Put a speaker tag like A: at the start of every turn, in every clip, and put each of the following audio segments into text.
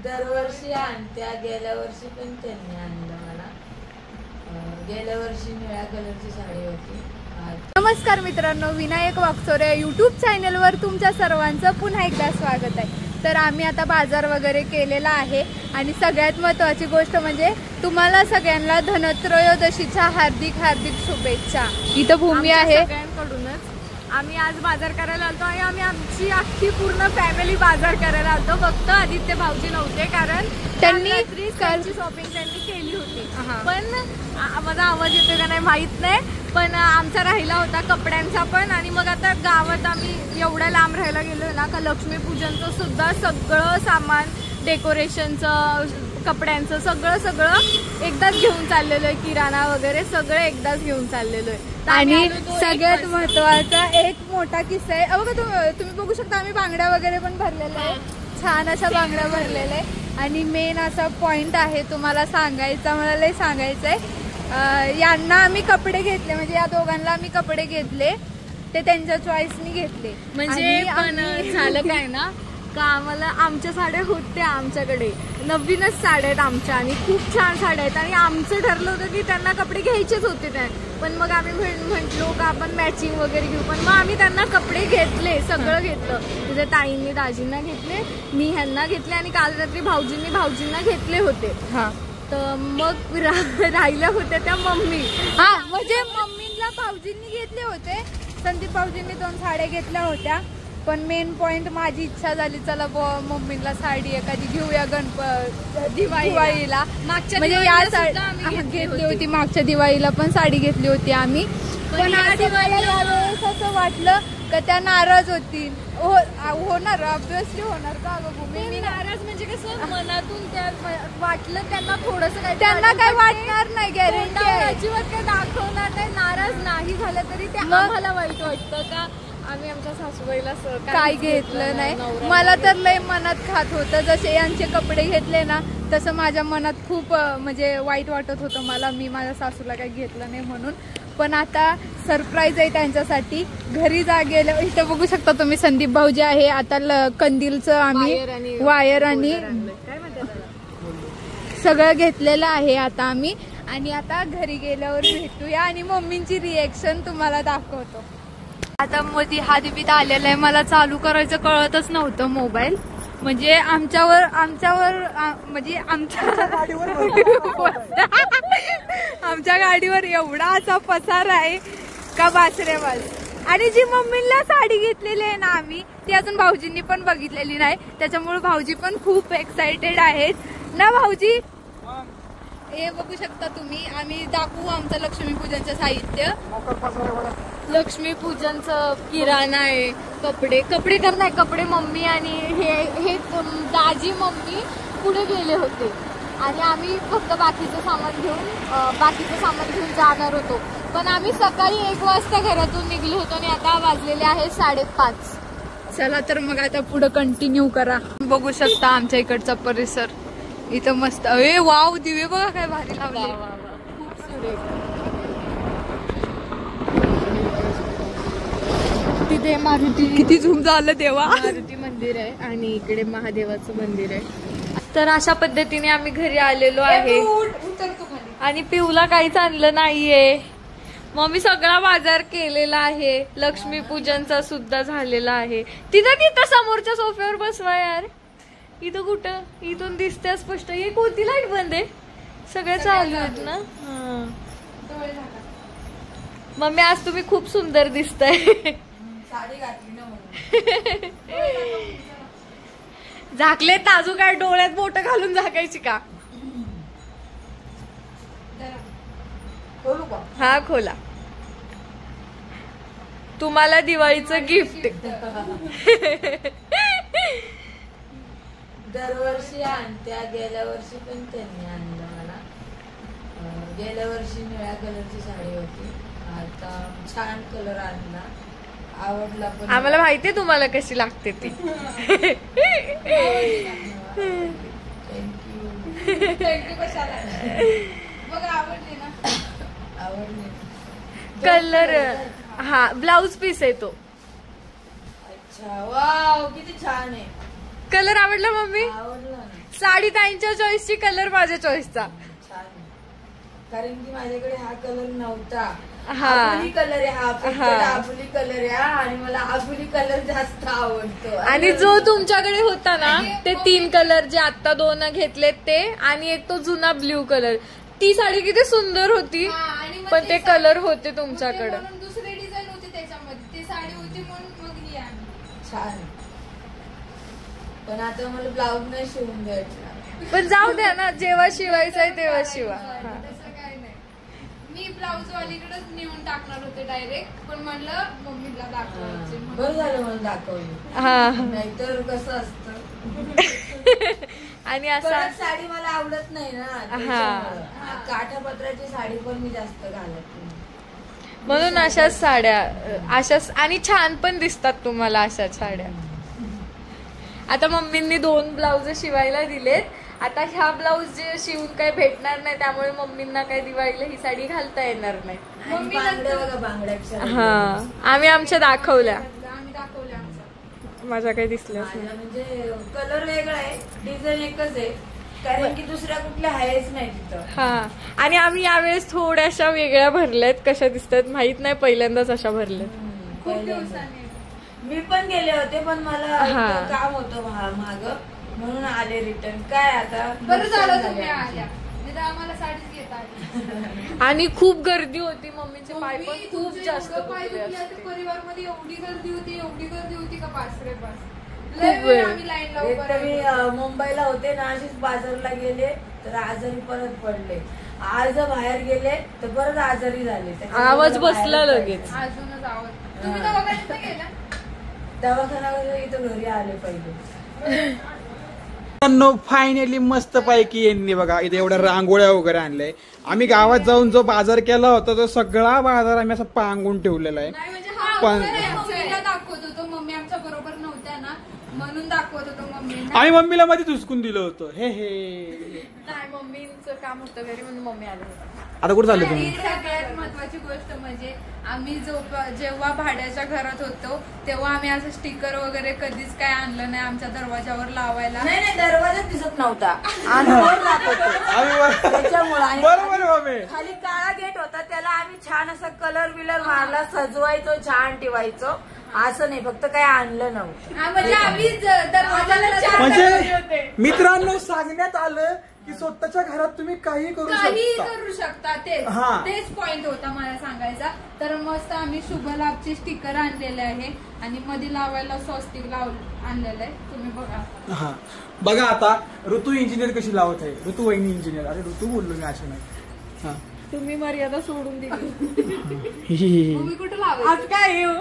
A: दरवर्षी आणत्या, गेल्या वर्षी पण त्यांनी आणलं मला. गेल्या वर्षी निळ्या कलरची साडी होती.
B: नमस्कार मित्रांनो, विनायक वाकचोरे यूट्यूब चॅनलवर तुमच्या सर्वांचं पुन्हा एकदा स्वागत आहे. तर आम्ही आता बाजार वगैरे केलेला आहे आणि सगळ्यात महत्त्वाची गोष्ट म्हणजे तुम्हाला सगळ्यांना धनत्रयोदशीच्या हार्दिक शुभेच्छा. इथं भूमी आहे.
C: सगळ्यांकडूनच आम्ही आज बाजार करायला आलतो आणि आम्ही आमची अख्खी पूर्ण फॅमिली बाजार करायला आलतो. फक्त आदित्य भाऊजी नव्हते कारण
B: त्यांनी
C: कालची शॉपिंग त्यांनी केली होती. पण माझा आवाज येतो का नाही माहित नाही, पण आमचा राहिला होता कपड्यांचा पण. आणि मग आता गावात आम्ही एवढ्या लांब राहायला गेलो ना का लक्ष्मीपूजनचं सुद्धा सगळं सामान, डेकोरेशनचं, कपड्यांचं सगळं एकदाच घेऊन चाललेलो आहे. किराणा वगैरे सगळं एकदाच घेऊन चाललेलो आहे.
B: आणि सगळ्यात महत्वाचा एक मोठा किस्सा आहे. बघा तुम्ही बघू शकता, आम्ही बांगड्या वगैरे पण भरलेल्या आहे. छान अशा बांगड्या भरलेल्या आहे. आणि मेन असा पॉइंट आहे तुम्हाला सांगायचा, मला लय सांगायचं आहे. यांना आम्ही कपडे घेतले, म्हणजे या दोघांना आम्ही कपडे घेतले, ते त्यांच्या चॉईसनी घेतले.
C: म्हणजे पण झालं काय ना का आम्हाला आमच्या साड्या होत्या, आमच्याकडे नवीनच साड्या आहेत आमच्या आणि खूप छान साड्या आहेत. आणि आमचं ठरलं होतं की त्यांना कपडे घ्यायचेच होते त्या. पण मग आम्ही म्हटलो का आपण मॅचिंग वगैरे घेऊ. पण मग आम्ही त्यांना कपडे घेतले, सगळं घेतलं. म्हणजे ताईंनी दाजींना घेतले, मी ह्यांना घेतले आणि काल रात्री भाऊजींना घेतले होते. तर मग राहिल्या होत्या त्या मम्मी.
B: म्हणजे मम्मीला भाऊजींनी घेतले होते, संदीप भाऊजींनी 2 साड्या घेतल्या होत्या. पण मेन पॉइंट माझी इच्छा झाली, चला मम्मीला साडी एखादी घेऊया दिवाळीला. म्हणजे या साडी घेतली होती, मागच्या दिवाळीला पण साडी घेतली होती आम्ही. पण असं वाटलं का त्या नाराज होतील. होणार, ऑब्विसली होणार का गं.
C: मी नाराज म्हणजे कसं मनातून त्या वाटलं त्यांना थोडंसं काय,
B: त्यांना काय वाटणार नाही, गॅरंटी
C: अजिबात काय दाखवणार नाही. नाराज नाही झालं तरी ते आम्हाला वाईट वाटतं का आम्ही आमच्या सासूबाईला
B: काय घेतलं नाही. मला तर लय मनात खात होतं. जसे यांचे कपडे घेतले ना तसं माझ्या मनात खूप म्हणजे वाईट वाटत होतं मला, मी माझ्या सासूला काही घेतलं नाही म्हणून. पण आता सरप्राईज आहे त्यांच्यासाठी. घरी गेलं, इथं बघू शकता तुम्ही संदीप भाऊजी आहे. आता कंदीलचं आम्ही वायर आणि सगळं घेतलेलं आहे आता आम्ही. आणि आता घरी गेल्यावर भेटूया आणि मम्मींची रिएक्शन तुम्हाला दाखवतो. आता मध्ये हातबीत आलेला आहे, मला चालू करायचं कळतच नव्हतं मोबाईल. म्हणजे आमच्यावर म्हणजे आमच्या गाडीवर एवढा असा पसार आहे का बासरे बास. आणि जी मम्मीला साडी घेतलेली आहे ना आम्ही, ती अजून भाऊजींनी पण बघितलेली नाही. त्याच्यामुळे भाऊजी पण खूप एक्साइटेड आहेत ना भाऊजी. हे बघू शकता तुम्ही, आम्ही दाखवू आमचं लक्ष्मीपूजनचं साहित्य.
C: लक्ष्मीपूजनचं किराणा आहे, कपडे तर नाही, कपडे मम्मी आणि हे दाजी मम्मी पुढे गेले होते आणि आम्ही फक्त बाकीचं सामान घेऊन जाणार होतो. पण आम्ही सकाळी 1 वाजता घरातून निघलो होतो आणि आता वाजलेले आहे 5:30.
B: चला तर मग आता पुढे कंटिन्यू करा. बघू शकता आमच्या इकडचा परिसर. इथं मस्त, अरे वाव, दिवे बघा काय भारी लावले.
C: खूप सुरेख. तिथे मारुती,
B: किती झूम झालं देवा.
C: मारुती मंदिर आहे आणि इकडे महादेवाचं मंदिर आहे. तर अशा पद्धतीने आम्ही घरी आलेलो आहे आणि पिऊला काहीच आणलं नाहीये. मम्मी सगळा बाजार केलेला आहे, लक्ष्मीपूजनचा सुद्धा झालेला आहे. तिथं समोरच्या सोफ्यावर बसवा यार. इथं कुठं, इथून दिसते स्पष्ट. ही कोणती लाईट बंद आहे, सगळे चालू आहेत ना. मम्मी आज तुम्ही खूप सुंदर दिसताय.
A: साडी घातली ना
C: झाकले ताजू काय, डोळ्यात बोट घालून झाकायची का. हा खोला. तुम्हाला दिवाळीचं गिफ्ट.
A: दरवर्षी आणत्या, गेल्या वर्षी पण त्यांनी आणलं मला. गेल्या वर्षी निळ्या कलरची साडी होती, आता छान कलर आणला, आवडला पण.
C: आम्हाला माहितीये तुम्हाला कशी लागते ती.
A: थँक्यू कशाला. बघ आवडली ना. आवडली.
C: कलर हा ब्लाउज पीस आहे तो.
A: अच्छा, वाव किती छान आहे.
C: कलर आवडला मम्मी.
A: आवडला ना.
C: साडी ताईंच्या चॉईसची, कलर माझ्या चॉईसचा.
A: छान. कारण की माझ्याकडे हा कलर नव्हता.
C: हा.
A: आबुली कलर आहे हा, फिकट आबुली कलर आहे हा, आणि मला आबुली कलर जास्त आवडतो.
C: आणि जो तुमच्याकडे होता ना ते 3 कलर जे आता 2 घेतलेत ते, आणि एक तो जुना ब्ल्यू कलर. ती साडी किती सुंदर होती, पण ते कलर होते तुमच्याकडे.
B: दुसरी डिझाईन होती त्याच्यामध्ये, ती साडी होती म्हणून मग ही आणली.
A: छान. पण आता मला ब्लाऊज नाही शिवून द्यायचा.
C: पण जाऊ द्या ना, जेव्हा शिवायचं आहे तेव्हा शिवा. हा.
B: तसं काय नाही. मी ब्लाऊज वालीकडेच नेऊन टाकणार होते डायरेक्ट, पण म्हणलं मम्मीला दाखवायचे.
A: बरं झालं मला दाखवली,
C: हा.
A: नाहीतर कसं असतं.
C: आणि असा
A: परत साडी मला आवडत नाही ना त्याच्यामुळं. काठापत्राची साडी पण मी जास्त घालत नाही.
C: म्हणून अशाच साड्या, अशाच, आणि छान पण दिसतात तुम्हाला अशा साड्या. आता मम्मींनी 2 ब्लाउज शिवायला दिलेत. आता ह्या ब्लाऊज जे शिवून काही भेटणार नाही, त्यामुळे मम्मींना काही दिवाळीला ही साडी घालता येणार नाही.
A: आणि बांगड्या बघा, बांगड्या
C: हा, आम्ही आमच्या दाखवल्या,
B: आम्ही दाखवल्या आमच्या.
C: माझ्या काही दिसल्याच नाही.
A: माझ्या म्हणजे कलर वेगळा आहे, डिझाईन एकच आहे, कारण की दुसऱ्या कुठल्या आहेच नाही तिथं.
C: हा, आणि आम्ही यावेळेस थोड्याशा वेगळ्या भरल्यात. कशा दिसतात माहित नाही, पहिल्यांदाच अशा भरल्यात.
B: खूप दिवसांनी.
A: मी पण गेले होते, पण मला इथं काम होतं माग, म्हणून आले रिटर्न. काय आता
B: बरं झालं तुम्ही आल्या, नाही तर आम्हाला साडीच घेता आली.
C: आणि खूप गर्दी होती, मम्मीचे पाय पण खूप जास्त
B: पाय
C: दुखले
B: दुखले.
C: असते.
B: परिवारमध्ये एवढी गर्दी होती का पास रे पास.
C: खूप वेळ.
B: आम्ही लाईन ला
A: एक
B: उभं
A: तर मी
B: राहिलो.
A: मुंबईला होते ना, अशीच बाजारला गेले तर आजारी परत पडले. आज बाहेर गेले तर परत आजारी झाले. त्याच्यामुळे
C: आवाज
A: मला
C: बसला
A: बाहेर
C: लगेच.
A: जायचं.
B: अजूनच आवाज. तुम्ही दवाखान्यात नाही गेला?
A: दवाखान्यावर इथं घरी आले पहिले.
D: फायनली मस्त पैकी यांनी बघा इथे एवढ्या रांगोळ्या वगैरे आणल्या. आम्ही गावात जाऊन जो बाजार केला होता तो सगळा बाजार आम्ही असा पांगून ठेवलेला आहे.
B: नाही म्हणजे
D: पण
B: मम्मीला दाखवत होतो, मम्मी आमच्या बरोबर नव्हत्या ना, म्हणून दाखवत होतो मम्मीला.
D: आम्ही मम्मीला मध्ये हुसकून दिलं होतं. हे
C: नाही, मम्मींचं काम होतं घरी म्हणून मम्मी आली होती.
D: आता कुठे चालले
B: आणि
D: तुम्ही?
B: सगळ्यात महत्वाची गोष्ट म्हणजे आम्ही जेव्हा भाड्याच्या घरात होतो तेव्हा आम्ही असं स्टिकर वगैरे कधीच काय आणलं नाही आमच्या दरवाजावर लावायला.
A: नाही दरवाजा दिसत नव्हता, अंधार जात होतो त्याच्यामुळे. आणि
D: बरोबर मम्मी.
A: खाली काळा गेट होता, त्याला आम्ही छान असा कलर विलर मारला, सजवायचो, छान ठेवायचो. असं नाही, फक्त काय आणलं नव्हतं.
B: म्हणजे आम्ही दरवाजाला चार
D: म्हणजे
B: दरवाजे होते.
D: मित्रांनो सांगण्यात आलं की स्वतःच्या घरात तुम्ही काही करू
B: काही
D: शकता.
B: करू शकता.
D: हा.
B: तेच पॉइंट होता मला सांगायचा. तर मस्त आम्ही शुभ लाभचे स्टिकर आणलेले आहे आणि मध्ये लावायला स्वस्तिक आणलेलं आहे, तुम्ही बघा.
D: हा बघा आता ऋतू इंजिनियर कशी लावत आहे. ऋतू वहिनी इंजिनियर. अरे ऋतू बोललो मी असं नाही. हा
C: तुम्ही मर्यादा सोडून दिली.
B: तुम्ही कुठं लावायचं?
C: आज काय येऊ?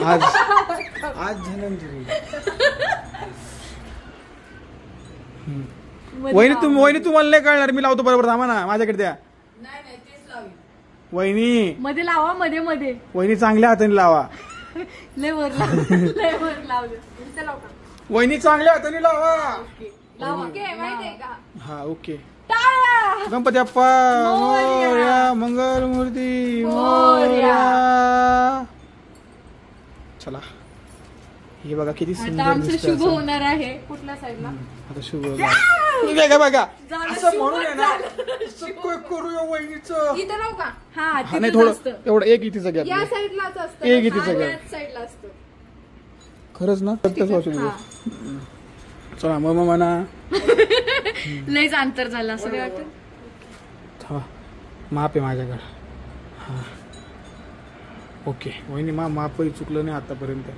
D: आज धनंजय वहिनी तुम्हाला नाही कळणार. मी लावतो बरोबर. थांबा ना, माझ्याकडे द्या.
A: नाही तेच लावी.
D: वहिनी
C: मध्ये लावा, मध्ये मध्ये
D: वहिनी चांगल्या हाताने लावा.
C: लय वर लावलं. इथं लाव का?
D: वहिनी चांगल्या हाताने लावा.
C: लावा.
B: ओके, माहितीये का?
D: हा ओके.
C: टाळ्या.
D: गणपती बाप्पा मोरया. मंगल मूर्ती मोरया. चला हे बघा किती
C: आता
D: सुंदर
C: आमचं
D: दिसतं
C: शुभ
D: असं.
C: होणार आहे. कुठल्या साईडला?
D: आता शुभ बघा बघा असं म्हणून आहे ना, सगळं करूया वहिनीचं.
B: इथं लावू का?
C: हा,
D: हा
C: तिथंच
D: नाही थोडं
C: असतं.
D: एवढं एक इथेचं गॅप.
B: या साईडलाच असतं.
D: एक इथेचं गॅप.
C: याच साईडला असतं.
D: खरंच ना सत्याच वाचू
C: हा.
D: चला मग म्हणा.
C: लयच अंतर झालं असं काय वाटतं.
D: थांबा माप आहे माझ्याकडे. हा ओके वहिनी मापही चुकलं नाही आतापर्यंत.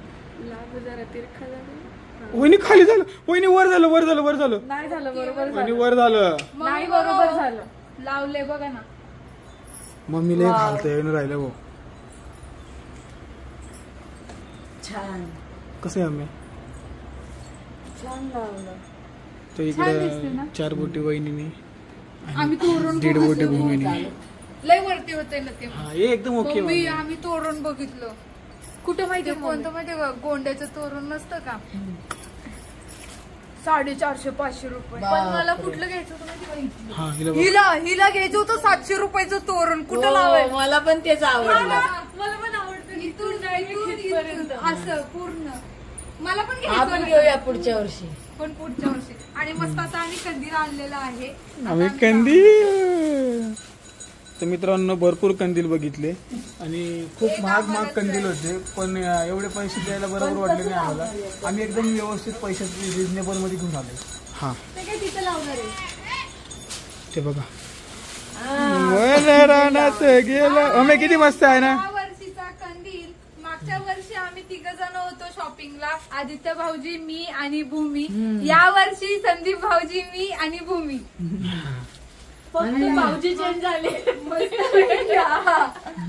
C: लाभ जरा तिरखा झाला.
D: वहिनी खाली झालं. वहिनी वर झालं वर झालं वर झालं.
C: नाही झालं बरोबर
D: वहिनी
C: झालं.
D: वर झालं.
C: नाही बरोबर झालं.
B: लावले बघा ना.
D: मम्मीला एक घालतंय राहिलं भाऊ.
A: छान
D: कसं आहे आम्ही
A: छान लावलं.
D: तर
B: छान दिसते ना?
D: इकडे 4 बोटी वहिनीने
B: आम्ही तोरण
D: 1.5 बोटी भूमीने.
B: लय वरती होते ना ते.
D: हा हे एकदम ओके.
B: मम्मी आम्ही तोरण बघितलं. कुठं माहितीये कोणतं माहितीये का? गोंड्याचं तोरण नसतं का? 450-500 रुपये. पण मला कुठलं घ्यायचं होतं माहिती का? इथलं.
D: हा हिला बघ.
B: हिला घ्यायचं होतं 700 रुपयाचं तोरण. कुठं
A: हो,
B: लावायचं?
A: मला पण तेच आवडलं.
C: मला पण आवडतं.
B: इथून असं पूर्ण. मला पण
A: आपण
B: घ्यायचं
A: घेऊया पुढच्या वर्षी.
B: पण पुढच्या वर्षी. आणि मस्त आता आम्ही कंदील आणलेला आहे.
D: आम्ही कंदील तर मित्रांनो भरपूर कंदील बघितले आणि खूप महाग कंदील होते, पण एवढे पैसे द्यायला बरोबर वाटले नाही आम्हाला. आम्ही एकदम व्यवस्थित पैशाचे रिजनेबल मध्ये घेऊन आले. हा
B: ते काय तिथं लावणार आहे.
D: ते बघा रानात गेलं. अमे किती मस्त आहे ना.
B: या वर्षीचा कंदील. मागच्या वर्षी आम्ही 3 जण होतो शॉपिंगला, आदित्य भाऊजी, मी आणि भूमी. या वर्षी संदीप भाऊजी, मी आणि भूमी.
C: फक्त भाऊजी चेंज झाले.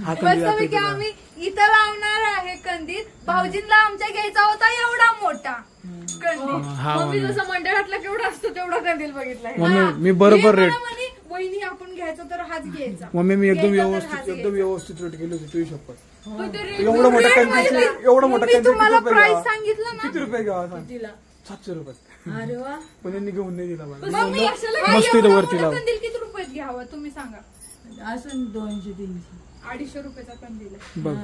B: मस्तपैकी आम्ही इथं लावणार आहे कंदील. भाऊजींना आमच्या घ्यायचा होता एवढा मोठा कंदील.
C: मम्मी जसं मंडळातला केवढा असतो तेवढा कंदील बघितलाय.
D: मी बरोबर रेट
B: वहिनी आपण घ्यायचा तर हाच घ्यायचा.
D: मम्मी मी एकदम व्यवस्थित रेट केली होती तुझी शपथ. एवढा मोठा कंदील
B: तुम्हाला प्राइस सांगितलं ना.
D: किती रुपये घ्यावा सांग. 700 रुपये.
A: अरे वा.
D: पण यांनी घेऊन नाही दिला मला.
B: मस्त वरती कंदील किती रुपयात घ्यावा तुम्ही सांगा.
A: असं 200-300
B: 250 रुपयाचा कंदील आहे.
D: बघ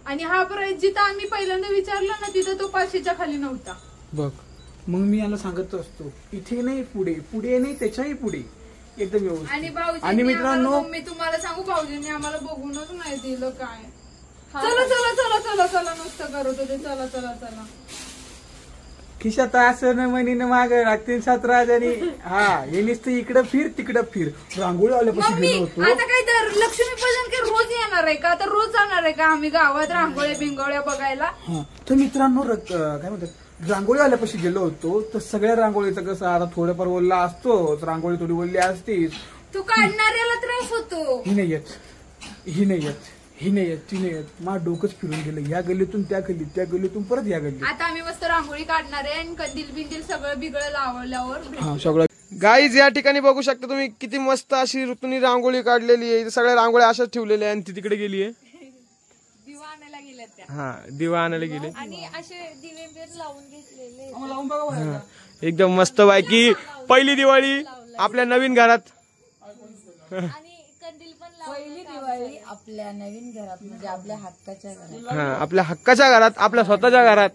B: आणि हा प्राइस जिथं आम्ही पहिल्यांदा विचारला ना तिथं तो 500च्या खाली नव्हता.
D: बघ मग मी याला सांगत असतो इथे नाही पुढे नाही त्याच्याही पुढे एकदम व्यवस्थित.
B: आणि भाऊजी
D: आणि मित्रांनो
B: मी तुम्हाला सांगू भाऊजींनी आम्हाला बघूनच नाही दिलं काय. चला चला चला चला चला नुसतं करत होते. चला चला चला
D: खिशात असं म्हणीन माग लागतील 17 जणी. हा हे नुसतं इकडं फिर तिकडं फिर. रांगोळी आल्यापासून
B: मम्मी
D: गेलो होतो.
B: आता काय तर लक्ष्मीपूजन काय रोज येणार आहे का. आता रोज जाणार आहे का आम्ही गावात रांगोळ्या बिंगोळ्या बघायला.
D: हा तर मित्रांनो काय म्हणतात रांगोळी आल्यापाशी गेलो होतो तर सगळ्या रांगोळीचं कसं आता थोडंफार ओल्ला असतो, रांगोळी थोडी ओल्ली असतीच.
B: तू काढणाऱ्याला त्रास होतो.
D: ही नाही येत ती नाही येत. माझं डोकंच फिरून गेलं. या गल्लीतून त्या गल्लीत, त्या गल्लीतून परत या गल्लीत.
B: आता आम्ही मस्त रांगोळी काढणार आहे आणि कंदील बिंदील सगळं बिगळं लावल्यावर.
D: हा सगळं गाईज या ठिकाणी बघू शकता तुम्ही किती मस्त अशी ऋतूनी रांगोळी काढलेली आहे. सगळ्या रांगोळ्या अशाच ठेवलेल्या आहे आणि ती तिकडे गेली आहे.
B: दिवा आणायला गेल्या त्या.
D: हा दिवा आणायला गेले.
C: आणि असे दिवे लावून घेतलेले.
D: एकदम मस्त पैकी पहिली दिवाळी आपल्या नवीन घरात.
C: आणि कंदील पण
A: पहिली दिवाळी आपल्या नवीन घरात म्हणजे आपल्या हक्काच्या घरात.
D: हा आपल्या हक्काच्या घरात, आपल्या स्वतःच्या घरात.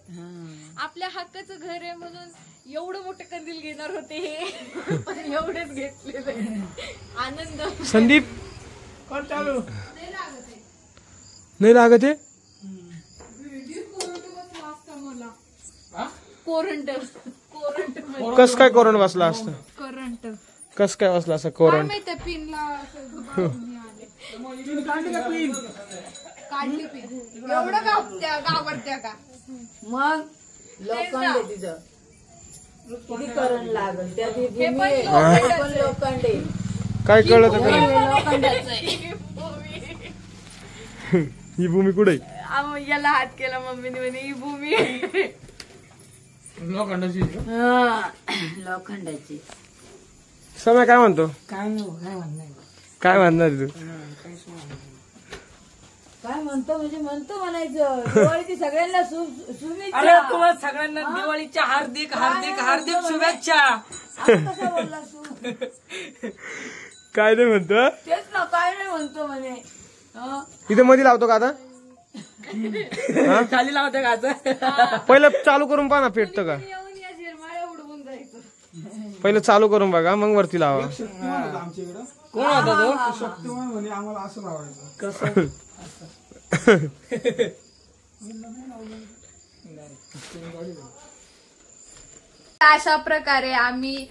C: आपल्या हक्काचं घर आहे म्हणून एवढं मोठं कंदील घेणार होते हे पण एवढेच घेतलेले. आनंद.
D: संदीप नाही लागत आहे.
C: कोरंट
D: कस काय कोरण बसला असतं.
B: करंट
D: कस काय बसला असं कोरण.
B: माहिती पिनला काढली पिन एवढं गावरत्या का.
A: मग लोखंड तिथं किती करंट लागल त्यात.
B: हे पण
A: लोखंड आहे.
D: काय कळलं तर
A: लोखंडाचं आहे.
D: ही भूमी कुठे
C: याला हात केला मम्मीने म्हणे ही भूमी.
D: लोखंडाची.
A: लोखंडाची.
D: समय काय म्हणतो.
A: काय म्हणणार
D: काय म्हणणार तू.
A: काय म्हणतो म्हणजे म्हणतो म्हणायचं. दिवाळीची सगळ्यांना शुभेच्छा.
E: अरे तुम्हाला सगळ्यांना दिवाळीच्या हार्दिक हार्दिक हार्दिक शुभेच्छा.
A: कसा बोलला तू.
D: काय नाही म्हणतो.
A: तेच ना काय नाही म्हणतो म्हणे.
D: इथे मध्ये लावतो का आता.
E: खाली लावते का आता.
D: पहिलं चालू करून पहा ना पेटतं का.
C: येऊन या झिरमाळ्या उडवून जायचं.
D: पहिलं चालू करून बघा मग वरती लावा.
E: कोण होता तो.
D: शक्तिमान म्हणे आम्हाला असं लावायचं.
E: कसं
B: अशा प्रकारे आम्ही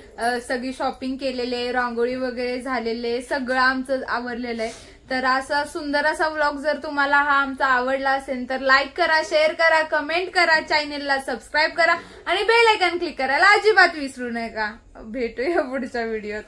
B: सगळी शॉपिंग केलेले, रांगोळी वगैरे झालेले, सगळं आमचं आवरलेलं आहे. तर असा सुंदर असा व्लॉग जर तुम्हाला हा आमचा आवडला असेल तर लाईक करा, शेअर करा, कमेंट करा, चॅनेलला सबस्क्राईब करा आणि बेल आयकॉन क्लिक करायला अजिबात विसरू नका. भेटूया पुढच्या व्हिडिओत.